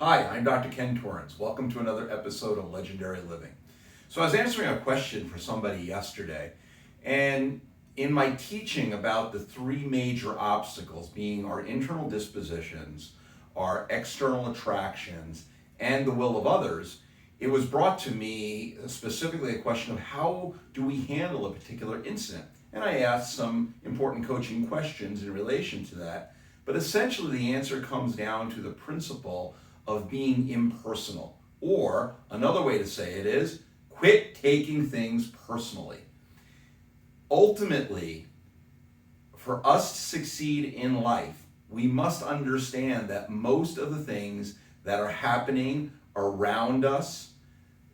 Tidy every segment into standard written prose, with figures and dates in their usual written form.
Hi, I'm Dr. Ken Torrance. Welcome to another episode of Legendary Living. So I was answering a question for somebody yesterday, and in my teaching about the three major obstacles being our internal dispositions, our external attractions, and the will of others, it was brought to me specifically a question of how do we handle a particular incident? And I asked some important coaching questions in relation to that. But essentially the answer comes down to the principle of being impersonal. Or another way to say it is, quit taking things personally. Ultimately, for us to succeed in life, we must understand that most of the things that are happening around us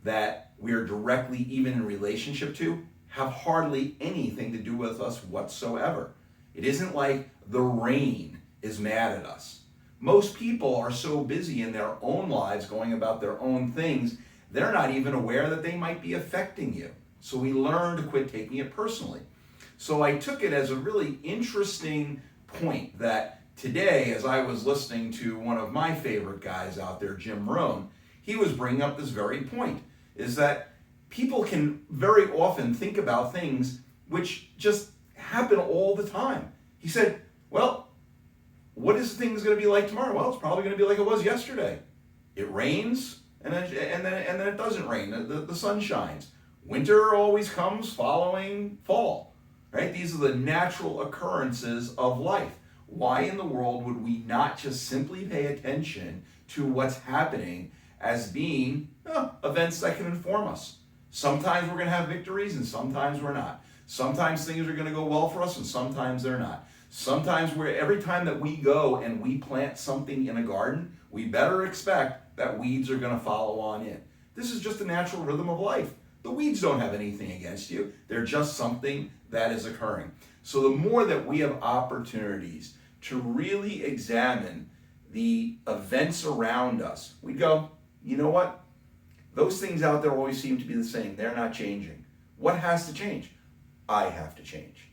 that we are directly even in relationship to have hardly anything to do with us whatsoever. It isn't like the rain is mad at us. Most people are so busy in their own lives going about their own things, they're not even aware that they might be affecting you. So we learn to quit taking it personally. So I took it as a really interesting point that today, as I was listening to one of my favorite guys out there, Jim Rohn, he was bringing up this very point, is that people can very often think about things which just happen all the time. He said, well, what is things going to be like tomorrow? Well, it's probably going to be like it was yesterday. It rains, and then it doesn't rain. The sun shines. Winter always comes following fall, right? These are the natural occurrences of life. Why in the world would we not just simply pay attention to what's happening as being events that can inform us? Sometimes we're going to have victories and sometimes we're not. Sometimes things are going to go well for us and sometimes they're not. Sometimes every time that we go and we plant something in a garden, we better expect that weeds are going to follow on in. This is just a natural rhythm of life. The weeds don't have anything against you. They're just something that is occurring. So the more that we have opportunities to really examine the events around us, we go, you know what? Those things out there always seem to be the same. They're not changing. What has to change? I have to change.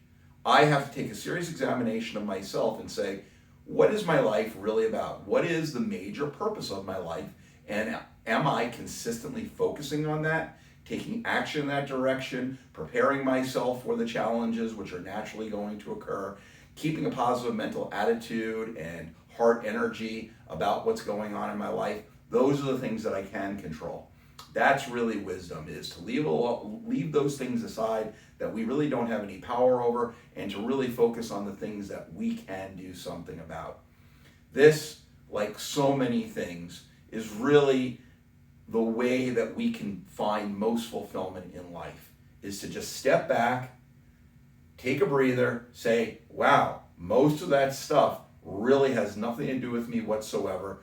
I have to take a serious examination of myself and say, what is my life really about? What is the major purpose of my life? And am I consistently focusing on that, taking action in that direction, preparing myself for the challenges which are naturally going to occur, keeping a positive mental attitude and heart energy about what's going on in my life? Those are the things that I can control. That's really wisdom, is to leave those things aside that we really don't have any power over and to really focus on the things that we can do something about. This, like so many things, is really the way that we can find most fulfillment in life, is to just step back, take a breather, say, wow, most of that stuff really has nothing to do with me whatsoever.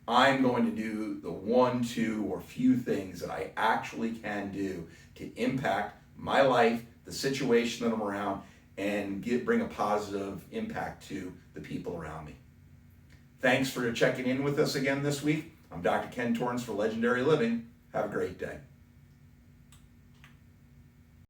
I'm going to do the one, two, or few things that I actually can do to impact my life, the situation that I'm around, and bring a positive impact to the people around me. Thanks for checking in with us again this week. I'm Dr. Ken Torrance for Legendary Living. Have a great day.